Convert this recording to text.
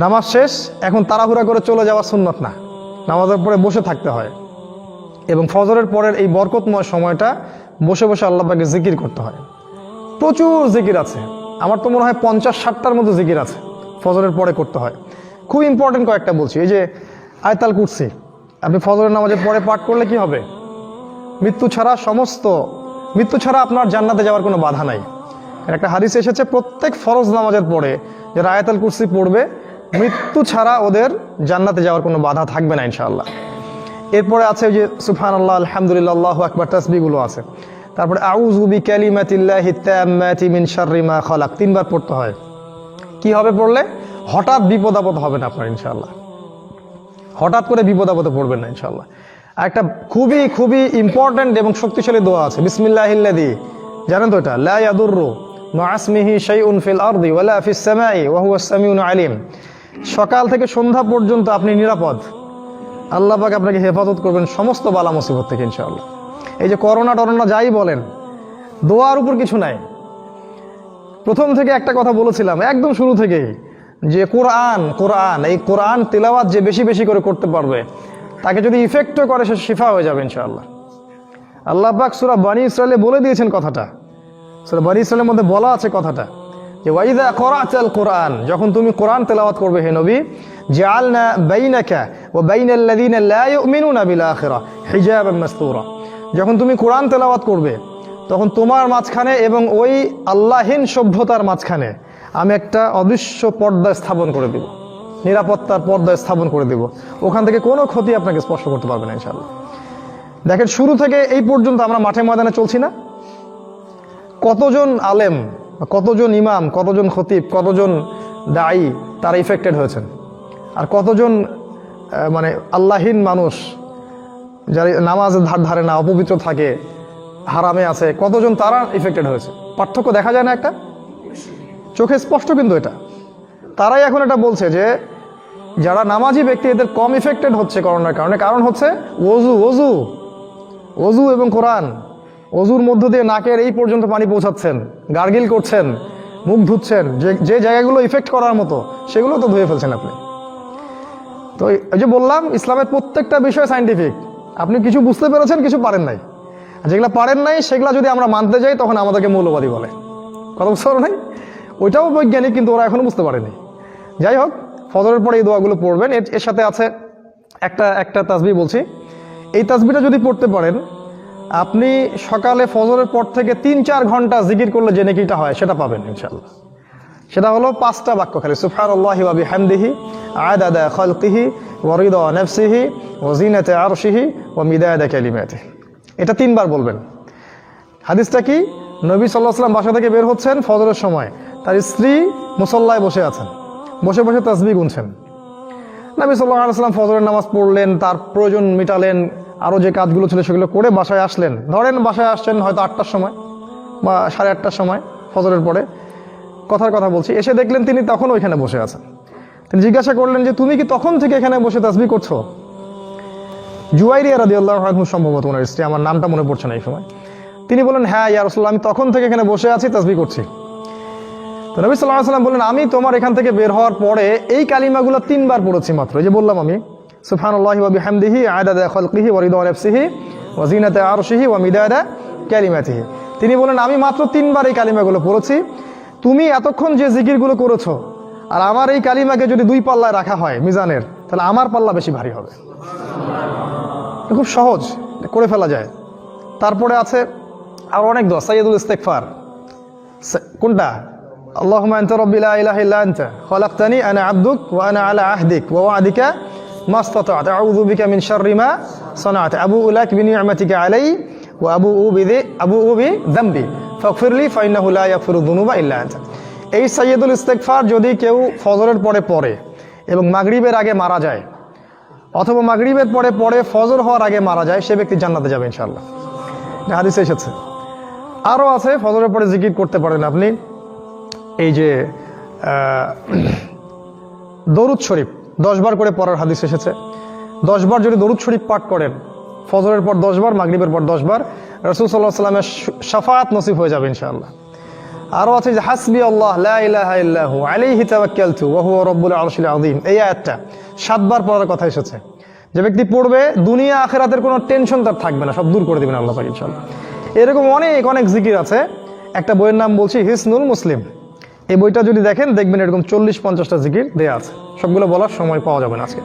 নামাজ শেষ, এখন তাড়াহুড়া করে চলে যাওয়া সুন্নত না, নামাজের পরে বসে থাকতে হয় এবং ফজরের পরের এই বরকতময় সময়টা বসে বসে আল্লাহ পাকে জিকির করতে হয়। প্রচুর জিকির আছে, আমার তো মনে হয় 50-60টার মতো জিকির আছে ফজরের পরে করতে হয়। খুব ইম্পর্টেন্ট কয়েকটা বলছি। এই যে আয়াতুল কুরসি আপনি ফজরের নামাজের পরে পাঠ করলে কি হবে? মৃত্যু ছাড়া আপনার জান্নাতে যাওয়ার কোনো বাধা নাই। একটা হাদিস এসেছে প্রত্যেক ফরজ নামাজের পরে যারা আয়াতুল কুরসি পড়বে মৃত্যু ছাড়া ওদের জান্নাতে যাওয়ার কোনো বাধা থাকবে না ইনশাআল্লাহ। এরপরে আছে যে সুবহানাল্লাহ, আলহামদুলিল্লাহ, আল্লাহু আকবার তাসবিহগুলো আছে। তারপরে আউযু বিকালিমাতিল্লাহি তাম্মাতি মিন শাররি মা খালাক 3 বার পড়তে হয়। কি হবে পড়লে? হঠাৎ বিপদ আপদ হবে না আপনার ইনশাআল্লাহ, হঠাৎ করে বিপদ আপদে পড়বেন না ইনশাআল্লাহ। একটা খুবই খুবই ইম্পর্টেন্ট এবং শক্তিশালী দোয়া আছে, বিসমিল্লাহিল্লাযী, জানেন তো এটা? লা ইয়াদুররু মা ইসমিহি শাইউন ফিল আরদি ওয়ালা ফিস সামাই ওয়া হুয়াস সামিউল আলিম। সকাল থেকে সন্ধ্যা পর্যন্ত আপনি নিরাপদ, আল্লাহ পাক আপনাকে হেফাজত করবেন সমস্ত বালা মুসিবত থেকে ইনশাআল্লাহ। এই যে করোনা টরোনা যাই বলেন, দোয়ার উপর কিছু নাই। প্রথম থেকে একটা কথা বলেছিলাম একদম শুরু থেকেই, যে কোরআন এই কোরআন তিলাওয়াত যে বেশি বেশি করে করতে পারবে তাকে যদি ইফেক্টও করে সে শিফা হয়ে যাবে ইনশাআল্লাহ। আল্লাহ পাক সূরা বনী ইসরাঈলে বলে দিয়েছেন কথাটা, সূরা বনী ইসরাঈলের মধ্যে বলা আছে কথাটা যে ওয়াইদা করাতাল কোরআন, যখন তুমি কোরআন তেলাওয়াত করবে হে নবী, জাআলনা বাইনাকা ওয়া বাইনাল্লাযিনা লা ইউমিনুনা বিল আখিরাহ হিজাবান মাসতুরা, যখন তুমি কোরআন তেলাওয়াত করবে তখন তোমার মাঝখানে এবং ওই আল্লাহহীন সভ্যতার মাঝখানে আমি একটা অদৃশ্য পর্দা স্থাপন করে দেব, নিরাপত্তার পর্দা স্থাপন করে দেব, ওখান থেকে কোনো ক্ষতি আপনাকে স্পর্শ করতে পারবে না ইনশাআল্লাহ। দেখেন শুরু থেকে এই পর্যন্ত আমরা মাঠে ময়দানে চলছি না, কতজন আলেম, কতজন ইমাম, কতজন খতিব, কতজন দায়ী তারা ইফেক্টেড হয়েছেন, আর কতজন মানে আল্লাহীন মানুষ যারা নামাজের ধারে না, অপবিত্র থাকে, হারামে আছে, কতজন তারা ইফেক্টেড হয়েছে। পার্থক্য দেখা যায় না একটা? চোখে স্পষ্ট কিন্তু এটা। তারাই এখন এটা বলছে যে যারা নামাজি ব্যক্তি এদের কম ইফেক্টেড হচ্ছে করোনার কারণে, কারণ হচ্ছে ওযু এবং কোরআন। ওযুর মধ্য দিয়ে নাকের এই পর্যন্ত পানি পৌঁছাচ্ছেন, গার্গিল করছেন, মুখ ধুচ্ছেন, যে জায়গাগুলো ইফেক্ট করার মতো সেগুলো তো ধুয়ে ফেলছেন আপনি। তো এই যে বললাম ইসলামের প্রত্যেকটা বিষয় সায়েন্টিফিক, আপনি কিছু বুঝতে পেরেছেন, কিছু পারেন নাই, যেগুলো পারেন নাই সেগুলো যদি আমরা মানতে যাই তখন আমাদেরকে মৌলবাদী বলে, কথা বুঝতে পারো নাই? ওইটাও বৈজ্ঞানিক, কিন্তু ওরা এখনো বুঝতে পারেনি। যাই হোক, ফজরের পরে এই দোয়াগুলো পড়বেন। এর সাথে আছে একটা তাসবিহ বলছি, এই তাসবিহটা যদি পড়তে পারেন আপনি সকালে ফজরের পর থেকে 3-4 ঘন্টা জিকির করলে যে নেকিটা হয় সেটা পাবেন ইনশাআল্লাহ। সেটা হলো 5টা বাক্য খালি, সুবহানাল্লাহি ওয়া বিহামদিহি আদাদা খালকিহি ওয়া রিদা নাফসিহি ওয়া জিনাতা আরশিহি ওয়া মিদাদা কালিমাতিহি। এটা 3 বার বলবেন। হাদিসটা কি? নবী সাল্লাল্লাহু আলাইহি ওয়াসাল্লাম বাসা থেকে বের হচ্ছেন ফজরের সময়, তার স্ত্রী মুসল্লায় বসে আছেন, বসে বসে তাসবিহ গুনছেন। নবী সাল্লাল্লাহু আলাইহি ওয়াসাল্লাম ফজরের নামাজ পড়লেন, তার প্রয়োজন মিটালেন, আরও যে কাজগুলো ছিল সেগুলো করে বাসায় আসলেন। ধরেন বাসায় আসছেন হয়তো 8টার সময় বা 8:30টার সময় ফজরের পরে, কথার কথা বলছি, এসে দেখলেন তিনি তখন ওইখানে বসে আছেন। তিনি জিজ্ঞাসা করলেন যে তুমি কি তখন থেকে এখানে বসে তাসবিহ করছো? জুয়াইরিয়া রাদিয়াল্লাহু আনহু সম্ভবত ওনার স্ত্রী, আমার নামটা মনে পড়ছে না এই সময়। তিনি বলেন, হ্যাঁ ইয়া রাসূলুল্লাহ, আমি তখন থেকে এখানে বসে আছি, তাসবিহ করছি। তো নবী সাল্লাল্লাহু আলাইহি ওয়াসাল্লাম বললেন, আমি তোমার এখান থেকে বের হওয়ার পরে এই কালিমাগুলো 3 বার পড়েছি মাত্র। এই যে বললাম আমি, সুবহানাল্লাহি ওয়া বিহামদিহি আদাদা খালকিহি ওয়া রিদা নাফসিহি ওয়া জিনাতা আরশিহি ওয়া মিদাদা কালিমাতিহি। তিনি বলেন আমি মাত্র 3 বার এই কালিমাগুলো পড়েছি, তুমি এতক্ষণ যে জিকিরগুলো করেছো আর আমার এই কালিমাকে যদি 2 পাল্লায় রাখা হয় মিজানের, তাহলে আমার পাল্লা বেশি ভারী হবে। খুব সহজ, করে ফেলা যায়। তারপরে আছে আর অনেক দোয়া, সাইয়্যিদুল ইস্তিগফার। কোনটা? আল্লাহুম্মা আনতা রাব্বি লা ইলাহা ইল্লা আনতা খালাকতানি আনা আবদুক ওয়া আনা আলা আহদিক ওয়া ওয়া'দিকা মাস্তাতা'তু আউযু বিকা মিন শাররি মা সানা'তু আবুউ লাক বিনি'মাতিকা আলাইহি ওয়া আবুউ বিযামবি ফাগফিরলি ফাইন্নাহু লা ইয়াগফিরুয যুনুবা ইল্লা আনতা। এই সাইয়্যিদুল ইস্তিগফার যদি কেউ ফজরের পরে পড়ে এবং মাগরিবের আগে মারা যায়, অথবা মাগরিবের পরে পড়ে ফজর হওয়ার আগে মারা যায়, সে ব্যক্তি জান্নাতে যাবে ইনশাআল্লাহ। হাদিসে এসেছে। আরও আছে, ফজরের পরে জিকির করতে পারেন আপনি। এই যে দরুদ শরীফ 10 বার করে পড়ার হাদিস এসেছে। 10 বার যদি দরুদ শরীফ পাঠ করেন, ফজরের পর 10 বার, মাগরিবের পর 10 বার, রাসূল সাল্লাল্লাহু আলাইহি ওয়াসাল্লামের শাফাআত নসিব হয়ে যাবে ইনশাআল্লাহ। আরও আছে যে হাসবি আল্লাহ লা ইলাহা ইল্লাহু আলাইহি তাওয়াক্কালতু ওয়া হুয়া রাব্বুল আরশিল আযীম, এই আয়াতটা 7 বার পড়ার কথা এসেছে। যে ব্যক্তি পড়বে দুনিয়া আখিরাতের কোনো টেনশন তার থাকবে না, সব দূর করে দিবেন আল্লাহ পাক ইনশাআল্লাহ। এরকম অনেক অনেক জিকির আছে। একটা বইয়ের নাম বলছি হিসনুল মুসলিম, এই বইটা যদি দেখেন দেখবেন এরকম 40-50টা জিকির দেয়া আছে, সবগুলো বলার সময় পাওয়া যাবে না আজকে।